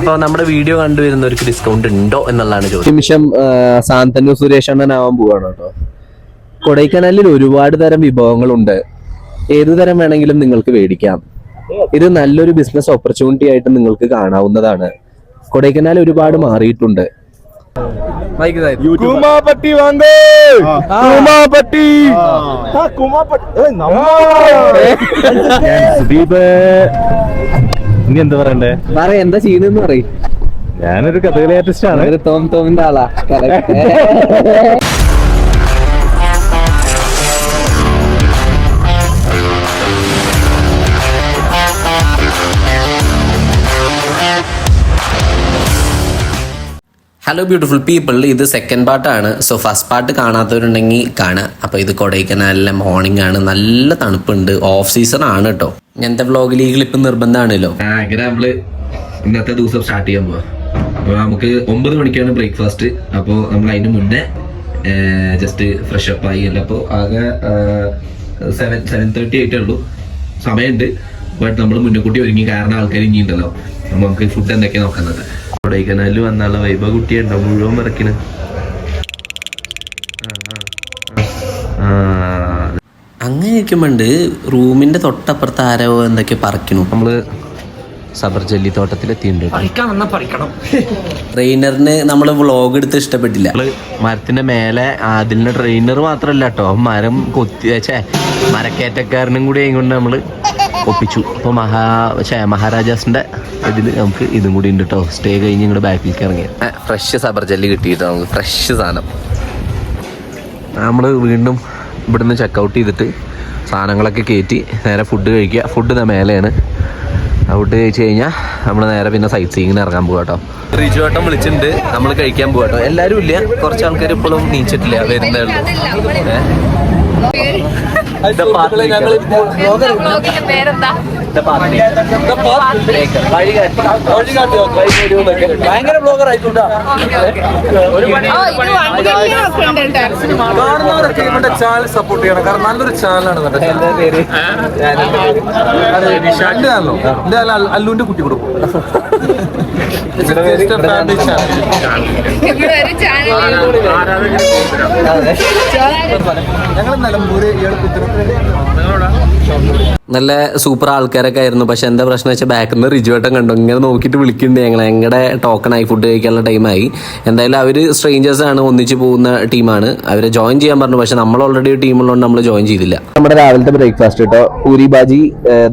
അപ്പൊ നമ്മുടെ video കണ്ടുവരുന്നവർക്ക് discount ഉണ്ടോ എന്നുള്ളതാണ് ചോദ്യം. നിമിഷം സാന്തനു സുരേഷ് അണ്ണനാവാൻ പോവാണ് കേട്ടോ. കൊടൈക്കനാലിൽ ഒരുപാട് തരം വിഭവങ്ങളുണ്ട്. ഏതു തരം വേണമെങ്കിലും നിങ്ങൾക്ക് മേടിക്കാം. ഇത് നല്ലൊരു ബിസിനസ് ഓപ്പർച്യൂണിറ്റി ആയിട്ട് നിങ്ങൾക്ക് കാണാവുന്നതാണ്. കൊടൈക്കനാൽ ഒരുപാട് മാറിയിട്ടുണ്ട്. കുമാപട്ടി വാങ്ങ് കുമാപട്ടി സുദീപ് ഇനി എന്താ പറയണ്ടേ? എന്താ ചെയ്യുന്നെന്ന് പറയും. ഞാനൊരു കഥകളി ആർട്ടിസ്റ്റ് ആണ്. തോമിന്റെ ആളാ. ഹലോ ബ്യൂട്ടിഫുൾ പീപ്പിൾ, ഇത് സെക്കൻഡ് പാർട്ടാണ്. സോ ഫസ്റ്റ് പാർട്ട് കാണാത്തവരുണ്ടെങ്കിൽ കാണുക. അപ്പോൾ ഇത് കൊടൈക്കനാലിലെ മോർണിംഗ് ആണ്, നല്ല തണുപ്പുണ്ട്, ഓഫ് സീസൺ ആണ് കേട്ടോ. ഇങ്ങനത്തെ വ്ളോഗിൽ ഈ ക്ലിപ്പ് നിർബന്ധമാണല്ലോ. അങ്ങനെ നമ്മള് ഇന്നത്തെ ദിവസം സ്റ്റാർട്ട് ചെയ്യാൻ പോവാ. അപ്പോൾ നമുക്ക് 9 മണിക്കാണ് ബ്രേക്ക്ഫാസ്റ്റ്. അപ്പോൾ നമ്മൾ അതിന് മുന്നേ ജസ്റ്റ് ഫ്രഷ് അപ്പ് ആയി. അല്ല അപ്പോൾ ആകെ 7:30 ആയിട്ടേ ഉള്ളൂ, സമയമുണ്ട്. ബട്ട് നമ്മൾ മുന്നേക്കൂട്ടി ഒരുങ്ങി, കാരണം ആൾക്കാർ ഇനിയുണ്ടല്ലോ. അപ്പോൾ നമുക്ക് ഫുഡ് എന്തൊക്കെയാണ് നോക്കുന്നത്. കൊടൈക്കനാലിൽ വന്നുള്ള വൈബ കുട്ടിയുണ്ടോ മുഴുവൻ പറക്കണ്. അങ്ങനെ ഇരിക്കുമ്പോണ്ട് റൂമിന്റെ തൊട്ടപ്പുറത്ത് ആരോ എന്തൊക്കെ പറിക്കണു. നമ്മള് സബർജല്ലി തോട്ടത്തിലെത്തിയിട്ടുണ്ട്. ട്രെയിനറിന് നമ്മള് വ്ളോഗ് എടുത്ത് ഇഷ്ടപ്പെട്ടില്ല. മരത്തിന്റെ മേലെ അതിന്റെ ട്രെയിനർ മാത്രല്ല കേട്ടോ, മരം കൊത്തി വെച്ചേ മരക്കയറ്റക്കാരനും കൂടി കൊണ്ട് നമ്മള് ഒപ്പിച്ചു. അപ്പോൾ മഹാരാജാസിന്റെ ഇതിൽ നമുക്ക് ഇതും കൂടി ഉണ്ട് കേട്ടോ. സ്റ്റേ കഴിഞ്ഞ് ഇങ്ങോട്ട് ബാക്കിലേക്ക് ഇറങ്ങി ഫ്രഷ് സബർജല്ലി കിട്ടിയിട്ടോ, നമുക്ക് ഫ്രഷ് സാധനം. നമ്മൾ വീണ്ടും ഇവിടുന്ന് ചെക്കൗട്ട് ചെയ്തിട്ട് സാധനങ്ങളൊക്കെ കയറ്റി നേരെ ഫുഡ് കഴിക്കുക. ഫുഡ് ഇതാ മേലെയാണ്. ഫുഡ് കഴിച്ച് കഴിഞ്ഞാൽ നമ്മൾ നേരെ പിന്നെ സൈറ്റ് സീയിങ്ങിന് ഇറങ്ങാൻ പോകാം കേട്ടോ. റിജുവേട്ടൻ വിളിച്ചിട്ടുണ്ട്, നമ്മൾ കഴിക്കാൻ പോകാം കേട്ടോ. എല്ലാവരും ഇല്ല, കുറച്ച് ആൾക്കാർ ഇപ്പോഴും നീച്ചിട്ടില്ല, വരുന്നേ ഉള്ളൂ. ഭയങ്കര ബ്ലോഗർ ആയിട്ടാ ഇവന്റെ ചാനൽ സപ്പോർട്ട് ചെയ്യണം, കാരണം നല്ലൊരു ചാനലാണ്. അല്ലുവിന്റെ കുട്ടി കൊടുക്കും. ഞങ്ങൾ നിലമ്പൂര് നല്ല സൂപ്പർ ആൾക്കാരൊക്കെ ആയിരുന്നു. പക്ഷെ എന്താ പ്രശ്നം വെച്ചാൽ ബാക്കിൽ നിന്ന് റിജുവേട്ടൻ കണ്ടു, ഇങ്ങനെ നോക്കിയിട്ട് വിളിക്കുന്നുണ്ട്. ഞങ്ങളുടെ ടോക്കണായി ഫുഡ് കഴിക്കാനുള്ള ടൈമായി. എന്തായാലും അവർ സ്ട്രേഞ്ചേഴ്സ് ആണ്, ഒന്നിച്ച് പോകുന്ന ടീമാണ്. അവരെ ജോയിൻ ചെയ്യാൻ പറഞ്ഞു, പക്ഷെ നമ്മൾ ഓൾറെഡി ടീമുള്ളതുകൊണ്ട് നമ്മൾ ജോയിൻ ചെയ്തില്ല. നമ്മുടെ രാവിലത്തെ ബ്രേക്ക്ഫാസ്റ്റ് കേട്ടോ. പൂരി ബാജി,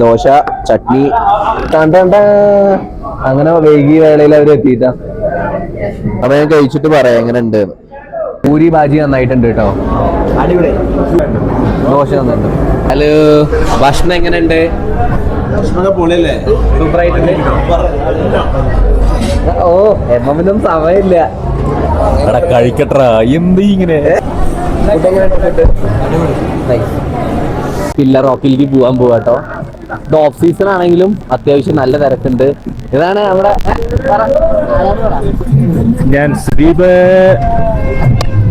ദോശ, ചട്നി. അങ്ങനെ വൈകി വേളയിൽ അവർ എത്തിയിട്ടാ. അപ്പൊ ഞാൻ കഴിച്ചിട്ട് പറയാം എങ്ങനെ ഉണ്ട്. പൂരി ബാജി നന്നായിട്ടുണ്ട് കേട്ടോ, അടിപൊളി. ദോശ നന്നായിട്ടുണ്ട്. ഹലോ, ഭക്ഷണം എങ്ങനെയുണ്ട്? സൂപ്പറായിട്ടുണ്ട്. ഓ എമ്മൊന്നും സമയമില്ല, കഴിക്കട്ടാ. എന്ത് ഇങ്ങനെ പില്ലർ റോക്കിലേക്ക് പോവാൻ പോവാട്ടോ. ഇത് ഓഫ് സീസൺ ആണെങ്കിലും അത്യാവശ്യം നല്ല തിരക്കുണ്ട്. ഇതാണ് നമ്മുടെ ഞാൻ സുദീപ്.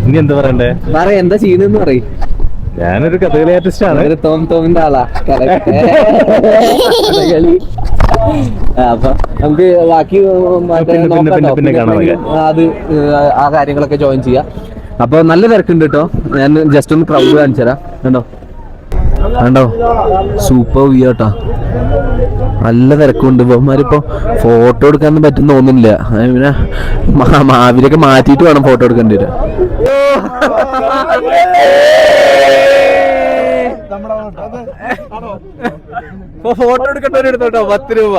ഇനി എന്താ പറയണ്ടേ? എന്താ ചെയ്യുന്നെന്ന് പറയും. ഞാനൊരു കഥകളി ആർട്ടിസ്റ്റ് ആണ്. തോമിന്റെ ആളാ. അപ്പൊ നമുക്ക് ബാക്കി അത് ആ കാര്യങ്ങളൊക്കെ ജോയിൻ ചെയ്യാം. അപ്പൊ നല്ല തിരക്കുണ്ട് കേട്ടോ. ഞാൻ ജസ്റ്റ് ഒന്ന് ക്രൗഡ് കാണിച്ചു തരാം. കണ്ടോ, സൂപ്പർ വ്യൂ കേട്ടോ, നല്ല തിരക്കുണ്ട്. ഇവന്മാരിപ്പോ ഫോട്ടോ എടുക്കാനൊന്നും പറ്റും തോന്നുന്നില്ല. പിന്നെ മാവിലൊക്കെ മാറ്റിയിട്ട് വേണം ഫോട്ടോ എടുക്കേണ്ടി വരാം. ഫോട്ടോ എടുക്കേണ്ടവരെടുത്തോട്ടോ 10 രൂപ.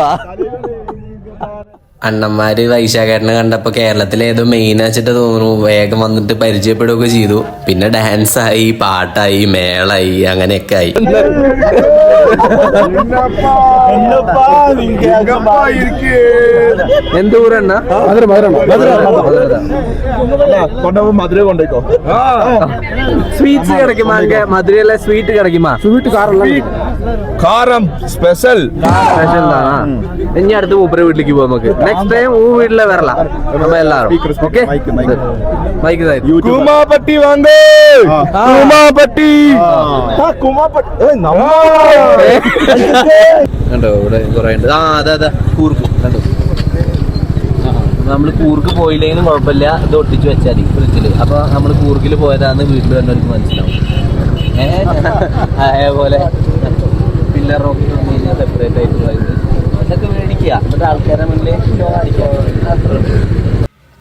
അണ്ണന്മാര് വൈശാഖേട്ടനെ കണ്ടപ്പോ കേരളത്തിലെ ഏതോ മെയിൻ വെച്ചിട്ട് തോന്നുന്നു, വേഗം വന്നിട്ട് പരിചയപ്പെടുകയൊക്കെ ചെയ്തു. പിന്നെ ഡാൻസായി, പാട്ടായി, മേളായി, അങ്ങനെയൊക്കെ ആയി. എന്തൂരണ്ണ മധുര കൊണ്ടേക്കോ. സ്വീറ്റ്സ് കിടക്കുമാ? മധുരയിലെ സ്വീറ്റ് കിടക്കുമാ? സ്വീറ്റ് കാരം സ്പെഷ്യൽ. ഇനി അടുത്ത് മൂപ്പര വീട്ടിലേക്ക് പോവാം. നമുക്ക് നെക്സ്റ്റ് ടൈം വീട്ടിലെ വരല നമ്മ എല്ലാവരും. ഓക്കെ, കുമാപട്ടി വാങ്ങ് കുമാപട്ടി. കണ്ടോ ഇവിടെ കുറെ ഉണ്ട്. അതെ കൂർപ്പ് കണ്ടോ. നമ്മൾ കൂർഗ് പോയില്ലെങ്കിലും കുഴപ്പമില്ല, ഇത് ഒട്ടിച്ച് വെച്ചാൽ ഫ്രിഡ്ജിൽ. അപ്പോൾ നമ്മൾ കൂർഗിൽ പോയതാന്ന് വീട്ടിൽ വന്നവർക്ക് മനസ്സിലാവും. അതേപോലെ പില്ലർ റോക്ക് സെപ്പറേറ്റ് ആയിട്ട് പോയത് അതൊക്കെ മേടിക്കുക, എന്നിട്ട് ആൾക്കാരെ മുന്നിൽ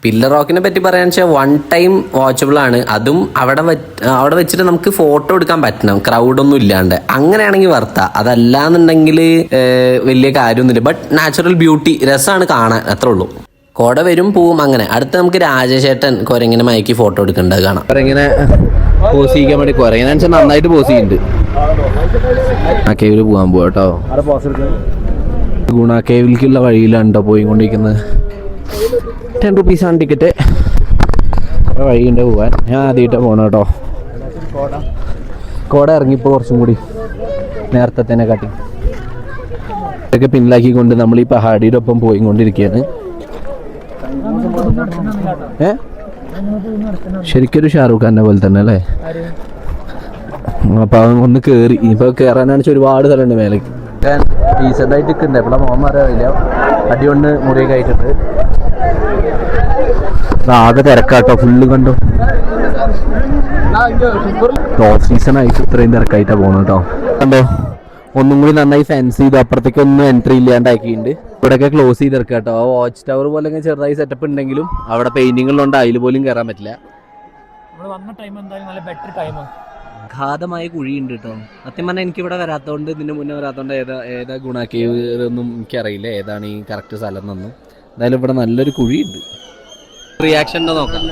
പില്ലർ റോക്കിനെ പറ്റി പറയാന്ന് വെച്ചാൽ 1 ടൈം വാച്ചബിൾ ആണ്. അതും അവിടെ വെച്ചിട്ട് നമുക്ക് ഫോട്ടോ എടുക്കാൻ പറ്റണം, ക്രൗഡൊന്നും ഇല്ലാണ്ട്. അങ്ങനെയാണെങ്കിൽ വർത്താ. അതല്ലാന്നുണ്ടെങ്കിൽ വലിയ കാര്യമൊന്നുമില്ല. ബട്ട് നാച്ചുറൽ ബ്യൂട്ടി, രസമാണ് കാണാൻ, അത്രേ ഉള്ളൂ. കോട വരും പോവും അങ്ങനെ. അടുത്ത് നമുക്ക് രാജേഷേട്ടൻ കുരങ്ങനെ മയക്കി ഫോട്ടോ എടുക്കേണ്ടത് കാണാം. കുരങ്ങനെ പോസ് ചെയ്യാൻ വേണ്ടി കുരങ്ങനെ വെച്ചാൽ നന്നായിട്ട് പോസ് ചെയ്യുന്നുണ്ട്. ആ കേവിൽ പോകാൻ പോവാ കേട്ടോ. ഗുണ കേവിലേക്കുള്ള വഴിയിലാണ്ടോ പോയിക്കൊണ്ടിരിക്കുന്നത്. 10 റുപ്പീസാണ് ടിക്കറ്റ്. വഴിയുണ്ട് പോവാൻ. ഞാൻ ആദ്യമായിട്ട് പോകണം കേട്ടോ. കോട ഇറങ്ങിപ്പോൾ കുറച്ചും കൂടി നേരത്തെ തന്നെ കാട്ടി ഇതൊക്കെ പിന്നിലാക്കിക്കൊണ്ട് നമ്മൾ ഈ പഹാടിയുടെ ഒപ്പം പോയിക്കൊണ്ടിരിക്കുകയാണ്. ശരിക്കൊരു ഷാറൂഖ് ഖാനെ പോലെ തന്നെ അല്ലേ? അപ്പൊ അവൻ ഒന്ന് കേറി. ഇപ്പൊ കേറാനാണ് ഒരുപാട് സ്ഥലമുണ്ട് മേലേക്ക്. ഡീസൻ്റ് ആയിട്ട് നിൽക്കുന്നുണ്ട്. എപ്പോഴാ മോൻ അറിയില്ല. അടികൊണ്ട് മുറിയൊക്കെ ആയിട്ടുണ്ട്. ആകെ തിരക്കാട്ടോ, ഫുള്ള് കണ്ടോ. ഓഫ് സീസൺ ആയിട്ട് ഇത്രയും തിരക്കായിട്ടാ പോണു കേട്ടോ. കണ്ടോ, ഒന്നും കൂടി നന്നായി ഫെൻസ് ചെയ്തു. അപ്പുറത്തേക്ക് ഒന്നും എൻട്രി ഇല്ലാണ്ടാക്കിയിട്ടുണ്ട്. ഇവിടെയൊക്കെ ക്ലോസ് ചെയ്തെടുക്കുക കേട്ടോ. ആ വാച്ച് ടവർ പോലെ ചെറുതായി സെറ്റപ്പ് ഉണ്ടെങ്കിലും അവിടെ പെയിന്റിങ്ങുകളുണ്ട്, അതിൽ പോലും കയറാൻ പറ്റില്ല. അഗാധമായ കുഴിയുണ്ട് കേട്ടോ. സത്യം പറഞ്ഞാൽ എനിക്ക് ഇവിടെ വരാത്തതുകൊണ്ട്, ഇതിന്റെ മുന്നേ വരാത്തതുകൊണ്ട് ഏതാ ഗുണ കേവ് ഒന്നും എനിക്കറിയില്ല, ഏതാണ് ഈ കറക്റ്റ് സ്ഥലം എന്നൊന്നും. എന്തായാലും ഇവിടെ നല്ലൊരു കുഴിയുണ്ട്. റിയാക്ഷൻ ഉണ്ടോ നോക്കാം.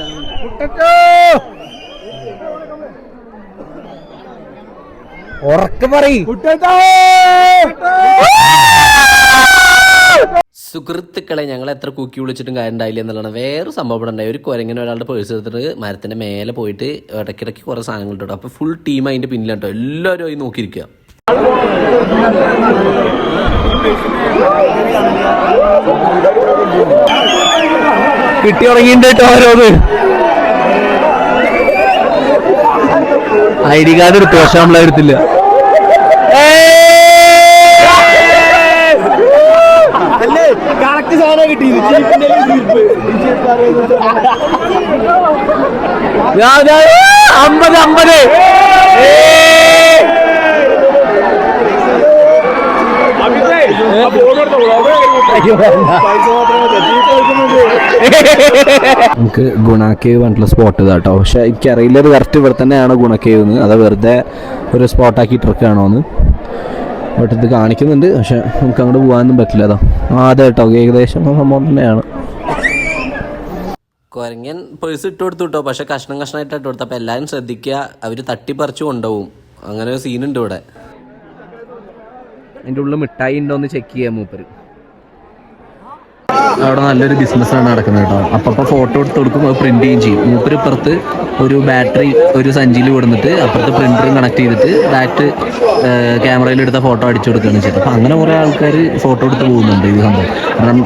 ഉറക്കെ പറയും. സുഹൃത്തുക്കളെ, ഞങ്ങൾ എത്ര കുക്കി വിളിച്ചിട്ടും കാര്യം ഉണ്ടായില്ല എന്നുള്ളതാണ് വേറെ സംഭവം ഇവിടെ ഉണ്ടായി. ഒരു കുരങ്ങനെ ഒരാളുടെ പേഴ്സ് എടുത്തിട്ട് മരത്തിന്റെ മേലെ പോയിട്ട് ഇടയ്ക്കിടയ്ക്ക് കുറെ സാധനങ്ങൾ ഇട്ടോ. അപ്പൊ ഫുൾ ടീം അതിന്റെ പിന്നിലാട്ടോ. എല്ലാവരും ആയി നോക്കിയിരിക്കുക. കിട്ടി തുടങ്ങിയിട്ട് കേട്ടോ. ഓരോന്ന് ID കാർഡ് എടുത്തു, പക്ഷെ നമ്മളെടുത്തില്ല. അമ്പത് നമുക്ക് ഗുണാക്കേവ് പറഞ്ഞിട്ടുള്ള സ്പോട്ട് ഇതാട്ടോ. പക്ഷെ എനിക്കറിയില്ല ഇത് കറക്റ്റ് ഇവിടെ തന്നെയാണോ ഗുണക്കേവ് എന്ന്, അത് വെറുതെ ഒരു സ്പോട്ടാക്കി ട്രക്കാണോന്ന്. ബട്ട് ഇത് കാണിക്കുന്നുണ്ട്, പക്ഷെ നമുക്ക് അങ്ങോട്ട് പോകാനൊന്നും പറ്റില്ല. അതോ അതെ കേട്ടോ, ഏകദേശം സംഭവം തന്നെയാണ്. കുരങ്ങൻ പേഴ്സ് ഇട്ട് കൊടുത്തു കേട്ടോ. പക്ഷെ കഷ്ണമായിട്ട് ഇട്ട് കൊടുത്തു. അപ്പൊ എല്ലാവരും ശ്രദ്ധിക്കുക, അവര് തട്ടിപ്പറിച്ചു കൊണ്ടുപോകും. അങ്ങനെ ഒരു സീനുണ്ട് ഇവിടെ. അതിൻ്റെ ഉള്ളിൽ മിഠായി ഉണ്ടോയെന്ന് ചെക്ക് ചെയ്യാം മൂപ്പര്. അവിടെ നല്ലൊരു ബിസിനസ്സാണ് നടക്കുന്നത് കേട്ടോ. അപ്പം ഫോട്ടോ എടുത്ത് കൊടുക്കും, അത് പ്രിന്റ് ചെയ്യുകയും ചെയ്യും. മൂപ്പര് ഇപ്പുറത്ത് ഒരു ബാറ്ററി ഒരു സഞ്ചിയിൽ വിടുന്നിട്ട് അപ്പുറത്ത് പ്രിന്ററും കണക്ട് ചെയ്തിട്ട് ബാറ്റ് ക്യാമറയിൽ എടുത്ത ഫോട്ടോ അടിച്ചു കൊടുക്കുകയാണ് ചെയ്തത്. അപ്പം അങ്ങനെ കുറേ ആൾക്കാർ ഫോട്ടോ എടുത്ത് പോകുന്നുണ്ട് ഇത് സംഭവം. കാരണം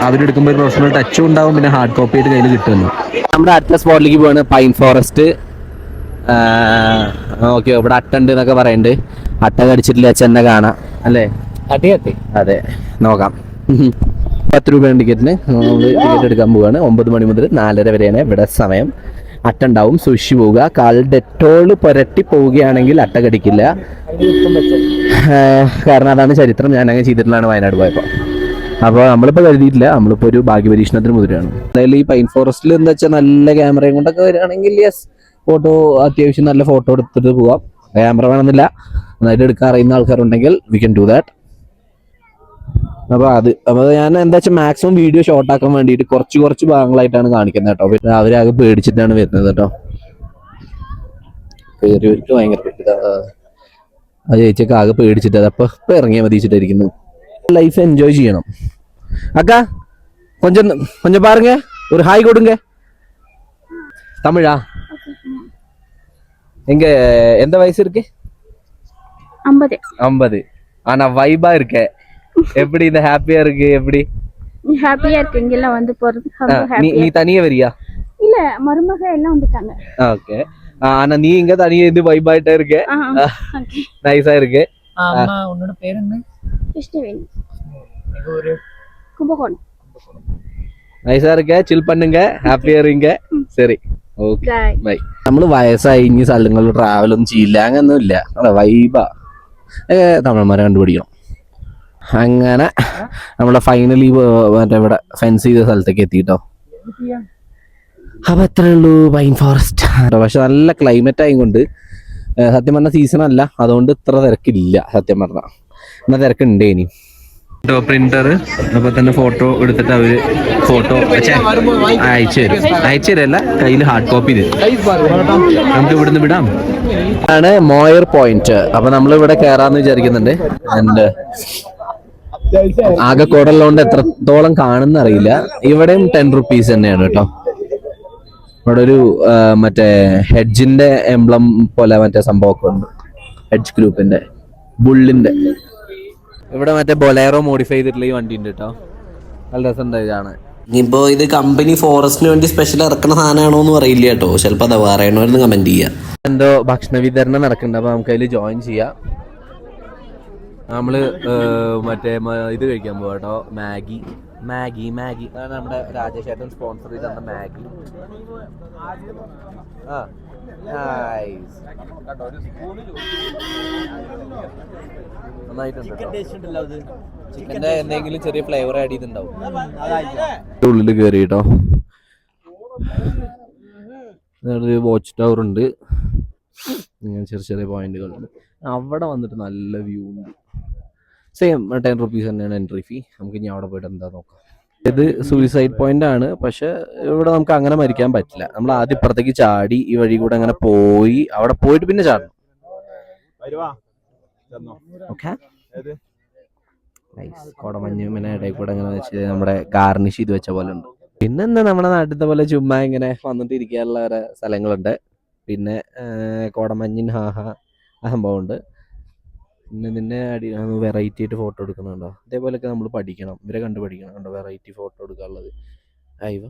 അവരെടുക്കുമ്പോൾ ഒരു പ്രൊഫഷണൽ ടച്ചും ഉണ്ടാവും, പിന്നെ ഹാർഡ് കോപ്പി ആയിട്ട് കയ്യിൽ കിട്ടുമല്ലോ. നമ്മുടെ അടുത്ത സ്പോട്ടിലേക്ക് പോവാണ്, പൈൻ ഫോറസ്റ്റ്. ഓക്കെ, ഇവിടെ അട്ടുണ്ട് എന്നൊക്കെ പറയുന്നുണ്ട്. അട്ട കടിച്ചിട്ടില്ല, ചെന്ന കാണാം അല്ലേ? അതെ, നോക്കാം. 10 രൂപയാണ് ടിക്കറ്റിന്. നമ്മൾ ടിക്കറ്റ് എടുക്കാൻ പോവുകയാണ്. 9 മണി മുതൽ 4:30 വരെയാണ് ഇവിടെ സമയം. അട്ട ഉണ്ടാവും, സൂക്ഷിച്ചു പോവുക. കാൽ ഡെറ്റോൾ പുരട്ടി പോവുകയാണെങ്കിൽ അട്ട കടിക്കില്ല. കാരണം അതാണ് ചരിത്രം. ഞാൻ അങ്ങനെ ചെയ്തിട്ടുള്ളതാണ് വയനാട് പോയപ്പോൾ. അപ്പോൾ നമ്മളിപ്പോൾ കരുതിയിട്ടില്ല, നമ്മളിപ്പോൾ ഒരു ഭാഗ്യപരീക്ഷണത്തിന് മുതിരാണ്. എന്തായാലും ഈ പൈൻ ഫോറസ്റ്റിൽ എന്താ വെച്ചാൽ നല്ല ക്യാമറയും കൊണ്ടൊക്കെ വരികയാണെങ്കിൽ യെസ്, ഫോട്ടോ അത്യാവശ്യം നല്ല ഫോട്ടോ എടുത്തിട്ട് പോവാം. ക്യാമറ വേണമെന്നില്ല, നന്നായിട്ട് എടുക്കാൻ അറിയുന്ന ആൾക്കാരുണ്ടെങ്കിൽ വി ക്യാൻ ഡു ദാറ്റ്. അപ്പോൾ ഞാൻ എന്താ വെച്ചാൽ മാക്സിമം വീഡിയോ ഷോർട്ട് ആക്കാൻ വേണ്ടിയിട്ട് കുറച്ച് ഭാഗങ്ങളായിട്ടാണ് കാണിക്കുന്നത് കേട്ടോ. പിന്നെ അവരാകെ പേടിച്ചിട്ടാണ് വരുന്നത് കേട്ടോ. കയറിയവർക്ക് ഭയങ്കര അത് ചേച്ചിയൊക്കെ ആകെ പേടിച്ചിട്ട് അതപ്പോൾ ഇപ്പം ഇറങ്ങിയാൽ മതിച്ചിട്ടായിരിക്കുന്നു. ലൈഫ് എൻജോയ് ചെയ്യണം. അക്കാ കൊഞ്ചം പാരുങ്ക, ഒരു ഹായ് കൊടുങ്ക. തമിഴാ? எங்க எந்த வயசு இருக்கு? 50. ஆனா வைபா இருக்க. எப்படி இந்த ஹாப்பியா இருக்கு? எப்படி ஹாப்பியா இருக்கு இங்கெல்லாம் வந்து போறது? நீ தனியா வரியா? இல்ல, மருமக எல்லாம் வந்துட்டாங்க. ஓகே. ஆனா நீ இங்க தனியா இது வைபாயிட்டா இருக்க. நைஸா இருக்கு. அம்மா, உன்னோட பேர் என்ன? கிருஷ்ணவேணி. எங்க ஊரு? கும்பகோணம். നൈസാ இருக்க ചിൽ பண்ணுங்க ഹാപ്പി இருங்க ശരി ഓക്കെ Bye. ബൈ. നമ്മള് വയസ്സായി ഇനി സ്ഥലങ്ങളിൽ ട്രാവലൊന്നും ചെയ്യില്ല അങ്ങനൊന്നും ഇല്ല അതെ വൈബാ തമിഴന്മാരെ കണ്ടുപിടിക്കണം. അങ്ങനെ നമ്മളെ ഫൈനലി മറ്റേ ഇവിടെ ഫെൻസ് ചെയ്ത സ്ഥലത്തേക്ക് എത്തിട്ടോ. അപ്പൊ അത്രേ ഉള്ളൂ പൈൻ ഫോറസ്റ്റ്. പക്ഷെ നല്ല ക്ലൈമറ്റ് ആയതുകൊണ്ട് സത്യം പറഞ്ഞ സീസൺ അല്ല, അതുകൊണ്ട് ഇത്ര തിരക്കില്ല. സത്യം പറഞ്ഞ എന്നാ തിരക്കുണ്ട് ഇനി പ്രിന്റർ. അപ്പൊ തന്നെ ഫോട്ടോ എടുത്തിട്ട് അവര് ഫോട്ടോ അയച്ചു തരല്ല, കയ്യിൽ ഹാർഡ് കോപ്പി തരും. നമുക്ക് ഇവിടുന്ന് വിടാം. ആണ് മോയർ പോയിന്റ്. അപ്പൊ നമ്മൾ ഇവിടെ കയറാന്ന് വിചാരിക്കുന്നുണ്ട്. ആൻഡ് ആകെ കോടലുകൊണ്ട് എത്രത്തോളം കാണുന്ന അറിയില്ല. ഇവിടെയും 10 rupees തന്നെയാണ് കേട്ടോ. ഇവിടെ ഒരു മറ്റേ ഹെഡ്ജിന്റെ എംബ്ലം പോലെ മറ്റേ സംഭവമൊക്കെ ഉണ്ട്, ഹെഡ്ജ് ഗ്രൂപ്പിന്റെ ബുള്ളിന്റെ. ഇവിടെ മറ്റേ ബൊലേറോ മോഡിഫൈ ചെയ്തിട്ടുള്ള ഈ വണ്ടി ഉണ്ട് കേട്ടോ, നല്ല രസമുണ്ടായി കാണാൻ. ഇനിയിപ്പോ ഇത് കമ്പനി ഫോറസ്റ്റിന് വേണ്ടി സ്പെഷ്യൽ ഇറക്കുന്ന സാധനമാണോ എന്ന് അറിയില്ല കേട്ടോ, ചിലപ്പോ അത് പറയണമായിരുന്നു കമന്റ് ചെയ്യാം. എന്തോ ഭക്ഷണ വിതരണം നടക്കുന്നുണ്ട്, അപ്പൊ നമുക്ക് അതിൽ ജോയിൻ ചെയ്യാം. നമ്മള് മറ്റേ ഇത് കഴിക്കാൻ പോവാ കേട്ടോ, മാഗി. അതാണ് നമ്മുടെ രാജേഷേട്ടൻ സ്പോൺസർ ചെയ്ത് തന്ന മാഗി. നന്നായിട്ടുണ്ട്. ചിക്കന്റെ എന്തെങ്കിലും ചെറിയ ഫ്ലേവർ ആഡ് ചെയ്തിട്ടുണ്ടാവും. ഉള്ളിൽ കയറി കേട്ടോ. വാച്ച് ടവർ ഉണ്ട്, ഇങ്ങനെ ചെറിയ ചെറിയ പോയിന്റുകളുണ്ട്. അവിടെ വന്നിട്ട് നല്ല വ്യൂ ഉണ്ട്. സെയിം 10 rupees തന്നെയാണ് എൻട്രി ഫീ. നമുക്ക് ഇനി അവിടെ പോയിട്ട് എന്താ നോക്കാം. ഇത് സൂയിസൈഡ് പോയിന്റ് ആണ്, പക്ഷെ ഇവിടെ നമുക്ക് അങ്ങനെ മരിക്കാൻ പറ്റില്ല. നമ്മൾ ആദ്യം ഇപ്പുറത്തേക്ക് ചാടി ഈ വഴി കൂടെ അങ്ങനെ പോയി അവിടെ പോയിട്ട് പിന്നെ ചാടണം. ഓക്കെ, കോടമഞ്ഞ് ഇങ്ങനെ ഇടയിൽ കൂടെ അങ്ങനെ വെച്ച് നമ്മുടെ ഗാർണിഷ് ചെയ്ത് വെച്ച പോലെ ഉണ്ട്. പിന്നെന്താ നമ്മുടെ നാട്ടിലത്തെ പോലെ ചുമ്മാ ഇങ്ങനെ വന്നിട്ട് ഇരിക്കാനുള്ള ഒരു സ്ഥലങ്ങളുണ്ട്. പിന്നെ കോടമഞ്ഞിൻ സംഭവം ഉണ്ട്. പിന്നെ നിന്നെ വെറൈറ്റി ആയിട്ട് ഫോട്ടോ എടുക്കുന്നുണ്ടോ, അതേപോലെയൊക്കെ നമ്മൾ പഠിക്കണം, ഇവരെ കണ്ടു പഠിക്കണം. കണ്ടോ വെറൈറ്റി ഫോട്ടോ എടുക്കാനുള്ളത്. അയവ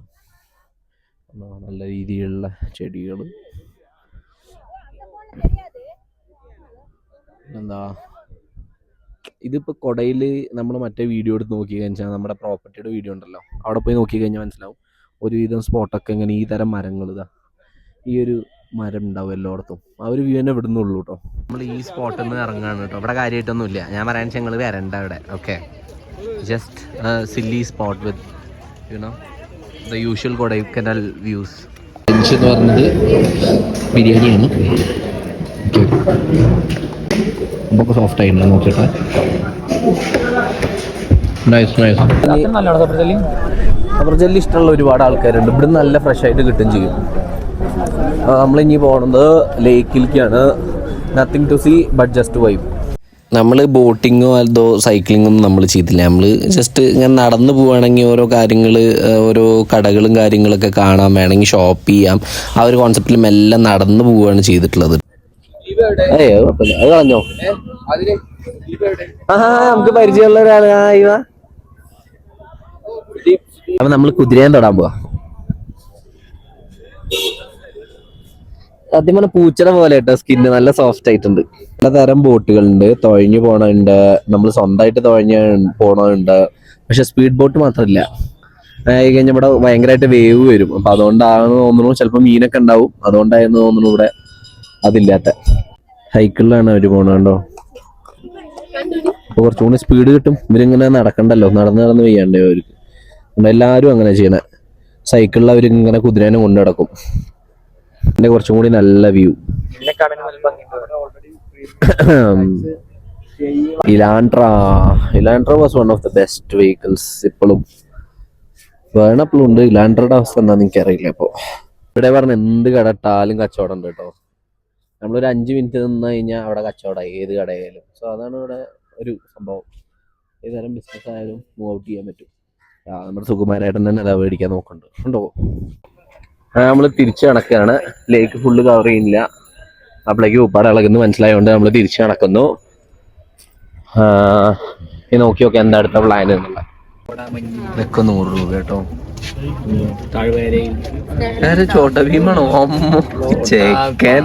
നല്ല രീതിയിലുള്ള ചെടികൾ. എന്താ ഇതിപ്പോ കൊടയില് നമ്മൾ മറ്റേ വീഡിയോ എടുത്ത് നോക്കി കഴിഞ്ഞാൽ നമ്മുടെ പ്രോപ്പർട്ടിയുടെ വീഡിയോ ഉണ്ടല്ലോ, അവിടെ പോയി നോക്കി കഴിഞ്ഞാൽ മനസ്സിലാവും ഒരുവിധം സ്പോട്ടൊക്കെ ഇങ്ങനെ ഈ തരം മരങ്ങൾ. ഇതാ ഈ ഒരു മരം ഉണ്ടാവും എല്ലായിടത്തും. ആ ഒരു വ്യൂ തന്നെ വിടുന്നുള്ളൂ കേട്ടോ. നമ്മൾ ഈ സ്പോട്ടിൽ നിന്ന് ഇറങ്ങാണ് കേട്ടോ. ഇവിടെ കാര്യമായിട്ടൊന്നും ഇല്ല. ഞാൻ പറയാൻ വെച്ചാൽ ഞങ്ങൾ വരണ്ട ഇവിടെ. Okay, just silly spot with you know the usual Kodaikanal views. Lunch എന്ന് പറഞ്ഞത് ബിരിയാണിയാണ്. നമുക്ക് സോഫ്റ്റ് ആയിട്ടുണ്ട് നോക്കിയിട്ട്. റബ്ബർ ജെല്ലി ഇഷ്ടമുള്ള ഒരുപാട് ആൾക്കാരുണ്ട്. ഇവിടെ നല്ല ഫ്രഷ് ആയിട്ട് കിട്ടുകയും ചെയ്യും. നമ്മളിനി പോകുന്നത് ലേക്കിലേക്കാണ്. Nothing to see but just vibe. നമ്മൾ ബോട്ടിങ്ങോ അതോ സൈക്ലിങ്ങോ ഒന്നും നമ്മൾ ചെയ്തില്ല. നമ്മൾ ജസ്റ്റ് ഇങ്ങനെ നടന്നു പോവുകയാണെങ്കിൽ ഓരോ കാര്യങ്ങൾ, ഓരോ കടകളും കാര്യങ്ങളൊക്കെ കാണാൻ, വേണമെങ്കിൽ ഷോപ്പ് ചെയ്യാം. ആ ഒരു കോൺസെപ്റ്റിൽ മെല്ലെ നടന്നു പോവുകയാണ് ചെയ്തിട്ടുള്ളത്. കുഴപ്പമില്ല, അത് കളഞ്ഞോ. നമുക്ക് പരിചയമുള്ള ഒരാളാണ്. അപ്പൊ നമ്മൾ കുതിരയെ തൊടാൻ പോവാ. സത്യം പറഞ്ഞ പൂച്ചയുടെ പോലെ കേട്ടോ സ്കിന്ന്, നല്ല സോഫ്റ്റ് ആയിട്ടുണ്ട്. പലതരം ബോട്ടുകളുണ്ട്, തുഴഞ്ഞു പോണുണ്ട്, നമ്മൾ സ്വന്തമായിട്ട് തുഴഞ്ഞ് പോണുണ്ട്. പക്ഷെ സ്പീഡ് ബോട്ട് മാത്രമില്ല. കഴിഞ്ഞ ഇവിടെ ഭയങ്കരമായിട്ട് വേവ് വരും. അപ്പൊ അതുകൊണ്ടാണെന്ന് തോന്നുന്നു, ചിലപ്പോൾ മീനൊക്കെ ഉണ്ടാവും, അതുകൊണ്ടായിരുന്നു തോന്നുന്നു ഇവിടെ അതില്ലാത്ത. സൈക്കിളിലാണ് അവര് പോണുണ്ടോ. അപ്പൊ കുറച്ചുകൂടി സ്പീഡ് കിട്ടും. ഇവരിങ്ങനെ നടക്കണ്ടല്ലോ, നടന്ന് വെയ്യാണ്ടേ അവർക്ക്. എല്ലാവരും അങ്ങനെ ചെയ്യണേ. സൈക്കിളിൽ അവരിങ്ങനെ കുതിരേനെ കൊണ്ടു നടക്കും. പിന്നെ കുറച്ചും കൂടി നല്ല view. Elantra was one of the best vehicles. ഇപ്പോഴും വേണപ്പോഴും ഉണ്ട്. ഇലാൻട്രയുടെ അവസ്ഥ എന്താണെന്ന് എനിക്കറിയില്ല. ഇപ്പോൾ ഇവിടെ പറഞ്ഞ എന്ത് കട ഇട്ടാലും കച്ചവടം ഉണ്ട് കേട്ടോ. നമ്മളൊരു 5 minute നിന്ന് കഴിഞ്ഞാൽ അവിടെ കച്ചവടമായി, ഏത് കടയായാലും. സോ അതാണ് ഇവിടെ ഒരു സംഭവം. ഏതായാലും ബിസിനസ് ആയാലും മൂവ് ഔട്ട് ചെയ്യാൻ പറ്റും. നമ്മുടെ സുകുമാരേട്ടൻ തന്നെ അതാ മേടിക്കാൻ നോക്കുന്നുണ്ട്. ഉണ്ടോ? നമ്മൾ തിരിച്ചു നടക്കുകയാണ്. ലേക്ക് ഫുള്ള് കവർ ചെയ്യുന്നില്ല. അപ്പോഴേക്ക് ഉപ്പാട് ഇളകുന്നു മനസ്സിലായതുകൊണ്ട് നമ്മൾ തിരിച്ചു നടക്കുന്നു. നോക്കി എന്താ അടുത്ത പ്ലാൻ എന്നുള്ള. ഇതൊക്കെ 100 രൂപ കേട്ടോ. ചോട്ട ഭീമാണോ? ചേക്കൻ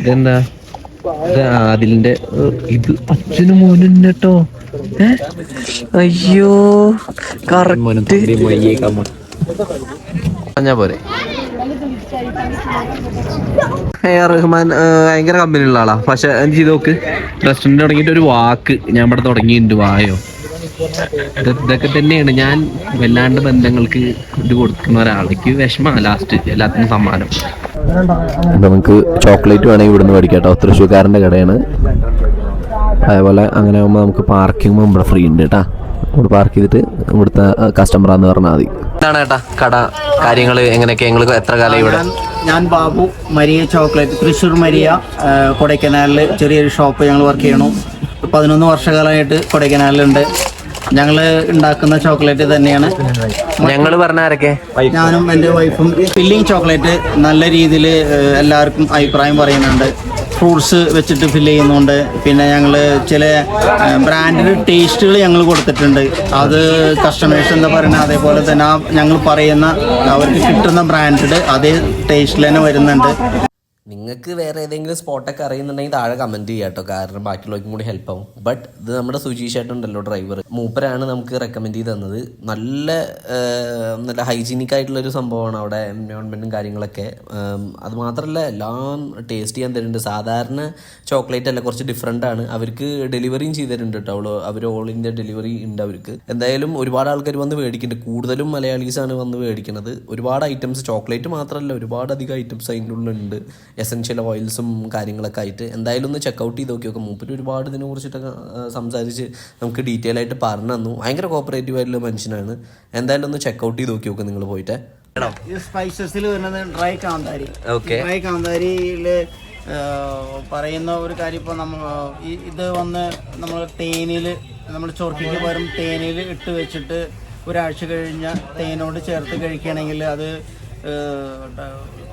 ഇതെന്താ? ഇത് ആദിലിന്റെ ഇത് അച്ഛനും മോനും കേട്ടോ. അയ്യോ കറക്റ്റ് പറഞ്ഞാ പോരെ. റഹ്മാൻ ഭയങ്കര കമ്പനിയുള്ള ആളാ. പക്ഷെ എന്ത് ചെയ്ത് നോക്ക്, റെസ്റ്റോറൻറ്റ് തുടങ്ങിയിട്ട് ഒരു വാക്ക് ഞാൻ ഇവിടെ തുടങ്ങിയിട്ടുണ്ട്, വായോ. ഇതൊക്കെ തന്നെയാണ് ഞാൻ വല്ലാണ്ട് ബന്ധങ്ങൾക്ക് ഇത് കൊടുക്കുന്ന ഒരാളേക്ക് വിഷമ ലാസ്റ്റ് എല്ലാത്തിനും സമ്മാനം. നമുക്ക് ചോക്ലേറ്റ് വേണമെങ്കിൽ ഇവിടുന്ന് മേടിക്കാം കേട്ടോ. തൃശ്ശൂർക്കാരൻ്റെ കടയാണ്. അതേപോലെ അങ്ങനെ ആകുമ്പോൾ നമുക്ക് പാർക്കിംഗ് ഇവിടെ ഫ്രീ ഉണ്ട് കേട്ടാ. ഇവിടെ പാർക്ക് ചെയ്തിട്ട് ഇവിടുത്തെ കസ്റ്റമറാന്ന് പറഞ്ഞാൽ മതി. എന്താണ് ചേട്ടാ കട കാര്യങ്ങൾ എങ്ങനെയൊക്കെ? ഞങ്ങൾ എത്ര കാലം ഇവിടെ? ഞാൻ Babu, Maria chocolate, Thrissur Maria കൊടൈക്കനാലിൽ ചെറിയൊരു ഷോപ്പ് ഞങ്ങൾ വർക്ക് ചെയ്യണു. 11 വർഷകാലമായിട്ട് കൊടൈക്കനാലിലുണ്ട്. ഞങ്ങൾ ഉണ്ടാക്കുന്ന ചോക്ലേറ്റ് തന്നെയാണ്. ഞങ്ങൾ പറഞ്ഞ ആരൊക്കെ? ഞാനും എൻ്റെ വൈഫും. ഫില്ലിംഗ് ചോക്ലേറ്റ് നല്ല രീതിയിൽ എല്ലാവർക്കും അഭിപ്രായം പറയുന്നുണ്ട്. ഫ്രൂട്ട്സ് വെച്ചിട്ട് ഫില്ല് ചെയ്യുന്നുണ്ട്. പിന്നെ ഞങ്ങൾ ചില ബ്രാൻഡഡ് ടേസ്റ്റുകൾ ഞങ്ങൾ കൊടുത്തിട്ടുണ്ട്. അത് കസ്റ്റമേഴ്സ് എന്താ പറയുന്നത്, അതേപോലെ തന്നെ ഞങ്ങൾ പറയുന്ന അവർക്ക് കിട്ടുന്ന ബ്രാൻഡഡ് അതേ ടേസ്റ്റിൽ തന്നെ വരുന്നുണ്ട്. നിങ്ങൾക്ക് വേറെ ഏതെങ്കിലും സ്പോട്ടൊക്കെ അറിയുന്നുണ്ടെങ്കിൽ താഴെ കമൻറ്റ് ചെയ്യാം കേട്ടോ, കാരണം ബാക്കിയുള്ളവർക്കും കൂടി ഹെൽപ്പ് ആവും. ബട്ട് ഇത് നമ്മുടെ സുജീഷ് ഏട്ടനുണ്ടല്ലോ ഡ്രൈവർ, മൂപ്പരാണ് നമുക്ക് റെക്കമെൻഡ് ചെയ്ത് തന്നത്. നല്ല ഹൈജീനിക് ആയിട്ടുള്ളൊരു സംഭവമാണ് അവിടെ, എൻവയോൺമെൻറ്റും കാര്യങ്ങളൊക്കെ. അത് മാത്രമല്ല എല്ലാം ടേസ്റ്റ് ചെയ്യാൻ തരുന്നുണ്ട്. സാധാരണ ചോക്ലേറ്റ് അല്ല, കുറച്ച് ഡിഫറെൻ്റ് ആണ്. അവർക്ക് ഡെലിവറിയും ചെയ്ത് തരുന്നുണ്ട് കേട്ടോ. അവർ ഓൾ ഇന്ത്യ ഡെലിവറി ഉണ്ട് അവർക്ക്. എന്തായാലും ഒരുപാട് ആൾക്കാർ വന്ന് മേടിക്കുന്നുണ്ട്. കൂടുതലും മലയാളീസാണ് വന്ന് മേടിക്കുന്നത്. ഒരുപാട് ഐറ്റംസ്, ചോക്ലേറ്റ് മാത്രമല്ല ഒരുപാട് അധികം ഐറ്റംസ് അതിൻ്റെ ഉള്ളിലുണ്ട്. എസെൻഷ്യൽ ഓയിൽസും കാര്യങ്ങളൊക്കെ ആയിട്ട്. എന്തായാലും ഒന്ന് ചെക്കൗട്ട് ചെയ്ത് നോക്കി നോക്കാം. മൂപ്പര് ഒരുപാട് ഇതിനെ കുറിച്ചിട്ടൊക്കെ സംസാരിച്ച് നമുക്ക് ഡീറ്റെയിൽ ആയിട്ട് പറഞ്ഞു തന്നു. ഭയങ്കര കോപ്പറേറ്റീവ് ആയിട്ടുള്ള മനുഷ്യനാണ്. എന്തായാലും ഒന്ന് ചെക്കൗട്ട് ചെയ്ത് നോക്കി നോക്കാം നിങ്ങൾ പോയിട്ട്. സ്പൈസസിൽ വരുന്നത് ഡ്രൈ കാന്താരി. ഡ്രൈ കാന്താരിയിൽ പറയുന്ന ഒരു കാര്യം, ഇപ്പോൾ ഇത് വന്ന് നമ്മൾ തേനിൽ, നമ്മൾ ചൊറുക്കിക്ക് പകരം തേനിൽ ഇട്ട് വെച്ചിട്ട് ഒരാഴ്ച കഴിഞ്ഞ തേനോട് ചേർത്ത് കഴിക്കുകയാണെങ്കിൽ അത്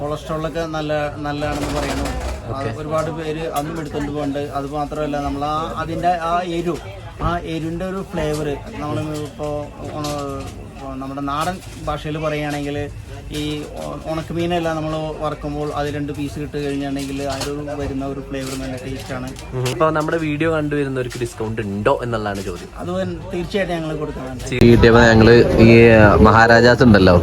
കൊളസ്ട്രോളൊക്കെ നല്ലതാണെന്ന് പറയുന്നു. ഒരുപാട് പേര് അതും എടുത്തുകൊണ്ട് പോകുന്നുണ്ട്. അത് മാത്രമല്ല നമ്മൾ അതിൻ്റെ എരിവിൻ്റെ ഒരു ഫ്ലേവർ നമ്മൾ ഇപ്പോൾ നമ്മുടെ നാടൻ ഭാഷയിൽ പറയുകയാണെങ്കിൽ ഈ ഉണക്കമീനെല്ലാം നമ്മൾ വറക്കുമ്പോൾ അത് 2 പീസ് ഇട്ട് കഴിഞ്ഞിട്ടുണ്ടെങ്കിൽ അതിലൊരു വരുന്ന ഒരു ഫ്ലേവർ നല്ല ടേസ്റ്റാണ്. ഇപ്പോൾ നമ്മുടെ വീഡിയോ കണ്ടുവരുന്നവർക്ക് ഡിസ്കൗണ്ട് ഉണ്ടോ എന്നുള്ളതാണ് ചോദ്യം. അത് തീർച്ചയായിട്ടും ഞങ്ങൾ കൊടുക്കുന്നുണ്ട്. കിട്ടിയപ്പോൾ ഞങ്ങൾ ഈ മഹാരാജാസ് ഉണ്ടല്ലോ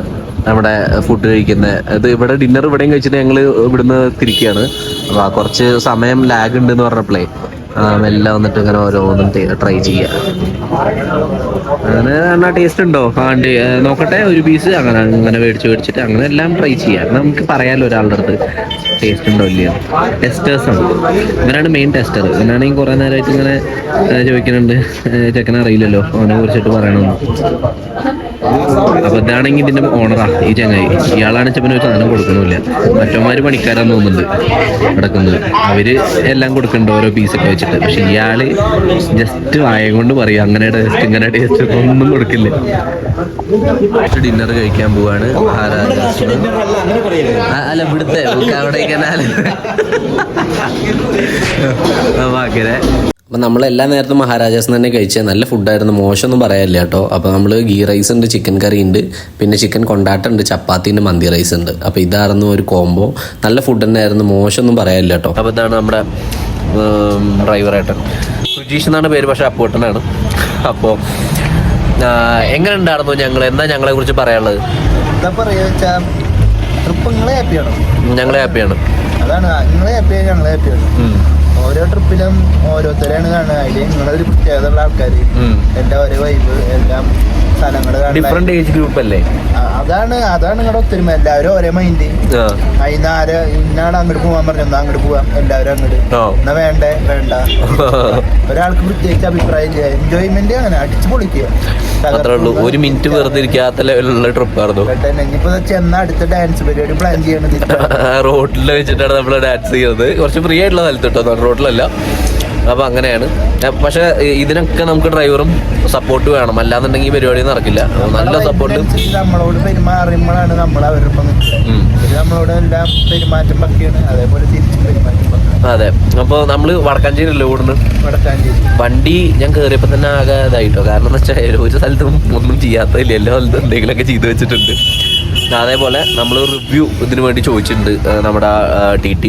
നമ്മുടെ ഫുഡ് കഴിക്കുന്ന, അത് ഇവിടെ ഡിന്നർ ഇവിടെയും കഴിച്ചിട്ട് ഞങ്ങൾ ഇവിടുന്ന് തിരിക്കുകയാണ്. അപ്പോൾ കുറച്ച് സമയം ലാഗ് ഉണ്ടെന്ന് പറഞ്ഞപ്പോഴേ എല്ലാം വന്നിട്ട് ഇങ്ങനെ ഓരോന്നും ട്രൈ ചെയ്യുക. അങ്ങനെ എന്നാ ടേസ്റ്റ് ഉണ്ടോ നോക്കട്ടെ, ഒരു പീസ് അങ്ങനെ മേടിച്ചിട്ട് അങ്ങനെ എല്ലാം ട്രൈ ചെയ്യാം. നമുക്ക് പറയാമല്ലോ ഒരാളുടെ അടുത്ത് ടേസ്റ്റ് ഉണ്ടോ ഇല്ലയോ. ടെസ്റ്റേഴ്സാണ് ഇവരാണ് മെയിൻ ടെസ്റ്റർ. ഇവനാണെങ്കിൽ കുറേ നേരമായിട്ട് ഇങ്ങനെ ചോദിക്കുന്നുണ്ട്, ചെക്കനെ അറിയില്ലല്ലോ അവനെ കുറിച്ചിട്ട് പറയണമെന്ന്. അപ്പൊ ഇതാണെങ്കിൽ ഇതിന്റെ ഓണറാ ഈ ചങ്ങായി. ഇയാളാണ് ചെപ്പന് ഒരു സാധനം കൊടുക്കണില്ല. മറ്റന്മാര് പണിക്കാരാന്ന് തോന്നുന്നുണ്ട് കിടക്കുന്നത്. അവര് എല്ലാം കൊടുക്കുന്നുണ്ട് ഓരോ പീസൊക്കെ വെച്ചിട്ട്. പക്ഷെ ഇയാള് ജസ്റ്റ് വായ കൊണ്ട് പറയും അങ്ങനെ ടേസ്റ്റ് ഇങ്ങനെ ടേസ്റ്റ് ഒന്നും കൊടുക്കില്ല. ഡിന്നർ കഴിക്കാൻ പോവാണ് അല്ല ഇവിടുത്തെ അവിടേക്കാണ്. അപ്പം നമ്മളെല്ലാ നേരത്തും മഹാരാജാസ് തന്നെ കഴിച്ചത്. നല്ല ഫുഡായിരുന്നു, മോശമൊന്നും പറയാനില്ല കേട്ടോ. അപ്പോൾ നമ്മൾ ഗീ റൈസ് ഉണ്ട്, ചിക്കൻ കറി ഉണ്ട്, പിന്നെ ചിക്കൻ കൊണ്ടാട്ട ഉണ്ട്, ചപ്പാത്തി ഉണ്ട്, മന്തി റൈസ് ഉണ്ട്. അപ്പോൾ ഇതായിരുന്നു ഒരു കോംബോ. നല്ല ഫുഡ് തന്നെ ആയിരുന്നു, മോശമൊന്നും പറയാനില്ല കേട്ടോ. അപ്പോൾ ഇതാണ് നമ്മുടെ ഡ്രൈവറായിട്ട് സുജീഷ് എന്നാണ് പേര്, പക്ഷേ അപ്പൂട്ടനാണ്. അപ്പോൾ എങ്ങനെ ഉണ്ടായിരുന്നു എന്താ ഞങ്ങളെ കുറിച്ച് പറയാനുള്ളത്? എന്താ പറയുക, ട്രിപ്പ് ഞങ്ങൾ ഹാപ്പിയാണ്. അതാണ് നിങ്ങൾ ഹാപ്പിയാണ്, ഞങ്ങൾ ഹാപ്പിയാണ്. ഓരോ ട്രിപ്പിലും ഓരോരുത്തരെയാണ് കാണുക. അതിൽ നിങ്ങളൊരു പ്രത്യേകതയുള്ള ആൾക്കാർ, എൻ്റെ ഓരോ വൈബ് എല്ലാം സ്ഥലങ്ങള് ഡിഫറെന്റ് ഏജ് ഗ്രൂപ്പ് അല്ലേ? അതാണ് നിങ്ങളുടെ ഒത്തൊരുമ. എല്ലാവരും ഒരേ മൈൻഡ്. അതിന് ഇന്നാണ് അങ്ങോട്ട് പോകാൻ പറഞ്ഞാൽ അങ്ങോട്ട് പോവാം, എല്ലാവരും അങ്ങോട്ട്. എന്നാ വേണ്ട ഒരാൾക്ക് പ്രത്യേകിച്ച് അഭിപ്രായം ഇല്ല. എൻജോയ്മെന്റ് അങ്ങനെ അടിച്ചു പൊളിക്കുക. അത്രേ ഉള്ളൂ. ഒരു മിനിറ്റ് വെറുതെ ഇരിക്കാത്ത ലെവലിലുള്ള ട്രിപ്പായിരുന്നു. ഇനിയിപ്പോ ചെന്ന അടുത്ത ഡാൻസ് പരിപാടി പ്ലാൻ ചെയ്യണത് റോഡിൽ വെച്ചിട്ടാണ് നമ്മൾ ഡാൻസ് ചെയ്യുന്നത്. കുറച്ച് ഫ്രീ ആയിട്ടുള്ള സ്ഥലത്ത് കേട്ടോ, റോഡിലല്ല. അപ്പോൾ അങ്ങനെയാണ്. പക്ഷെ ഇതിനൊക്കെ നമുക്ക് ഡ്രൈവറും സപ്പോർട്ട് വേണം, അല്ലാന്നുണ്ടെങ്കിൽ പരിപാടി നടക്കില്ല. നല്ല സപ്പോർട്ട്. നമ്മളോട് പെരുമാറുമ്പോഴാണ് നമ്മൾ അവരുടെ നമ്മളോട് എല്ലാം പെരുമാറ്റം പറ്റിയാണ്, അതേപോലെ തിരിച്ചും പെരുമാറ്റം. അതെ. അപ്പോൾ നമ്മൾ വടക്കാഞ്ചേരിയല്ലേ ഓടുന്നത്. വണ്ടി ഞാൻ കയറിയപ്പോൾ തന്നെ ആകെ ഇതായിട്ടോ. കാരണം എന്ന് വെച്ചാൽ ഒരു സ്ഥലത്തും ഒന്നും ചെയ്യാത്തതില്ല, എല്ലാ സ്ഥലത്തും എന്തെങ്കിലുമൊക്കെ ചെയ്ത് വെച്ചിട്ടുണ്ട്. അതേപോലെ നമ്മൾ റിവ്യൂ ഇതിനു വേണ്ടി ചോദിച്ചിട്ടുണ്ട് നമ്മുടെ TT.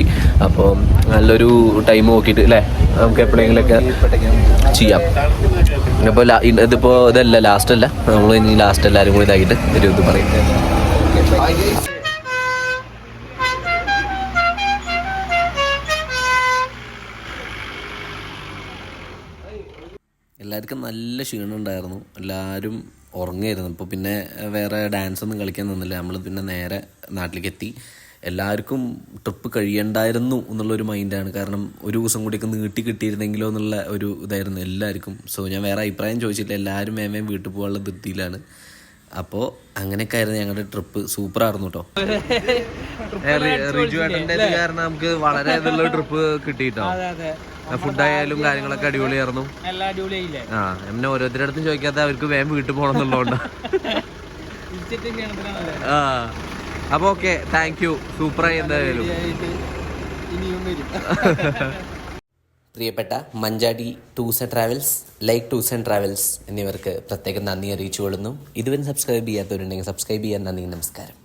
അപ്പോൾ നല്ലൊരു ടൈം നോക്കിയിട്ട് അല്ലേ നമുക്ക് എപ്പോഴെങ്കിലൊക്കെ ചെയ്യാം. അപ്പോൾ ഇതിപ്പോൾ ഇതല്ല ലാസ്റ്റ് അല്ല, നമ്മൾ ഇനി ലാസ്റ്റ് എല്ലാവരും കൂടി ഇതാക്കിയിട്ട് ഒരു ഇത് പറയും. എല്ലാവർക്കും നല്ല ക്ഷീണം ഉണ്ടായിരുന്നു, എല്ലാവരും ഉറങ്ങായിരുന്നു. ഇപ്പോൾ പിന്നെ വേറെ ഡാൻസ് ഒന്നും കളിക്കാൻ നിന്നില്ല, നമ്മൾ പിന്നെ നേരെ നാട്ടിലേക്ക് എത്തി. എല്ലാവർക്കും ട്രിപ്പ് കഴിയണ്ടായിരുന്നു എന്നുള്ളൊരു മൈൻഡാണ്. കാരണം ഒരു ദിവസം കൂടിയൊക്കെ നീട്ടി കിട്ടിയിരുന്നെങ്കിലോ എന്നുള്ള ഒരു ഇതായിരുന്നു എല്ലാവർക്കും. സോ ഞാൻ വേറെ അഭിപ്രായം ചോദിച്ചില്ല, എല്ലാവരും വേഗം വീട്ടിൽ പോകാനുള്ള ധൃതിയിലാണ്. അപ്പോൾ അങ്ങനെയൊക്കെ ആയിരുന്നു ഞങ്ങളുടെ ട്രിപ്പ്. സൂപ്പറായിരുന്നു കേട്ടോ. കാരണം നമുക്ക് വളരെ നല്ലൊരു ട്രിപ്പ് കിട്ടിയിട്ടോ. ഫുഡായാലും കാര്യങ്ങളൊക്കെ അടിപൊളിയായിരുന്നു. എന്നെ ഓരോരുത്തരുടെ അടുത്തും ചോദിക്കാത്ത അവർക്ക് വേഗം വീട്ടിൽ പോകണം എന്നുള്ളതുകൊണ്ട്. അപ്പൊ ഓക്കെ, താങ്ക് യു. സൂപ്പറായി എന്തായാലും. പ്രിയപ്പെട്ട Manjadi tours and travels, like tours and travels എന്നിവർക്ക് പ്രത്യേകം നന്ദി അറിയിച്ചു കൊള്ളുന്നു. ഇതുവരെ സബ്സ്ക്രൈബ് ചെയ്യാത്തവരുണ്ടെങ്കിൽ സബ്സ്ക്രൈബ് ചെയ്യാൻ. നന്ദി, നമസ്കാരം.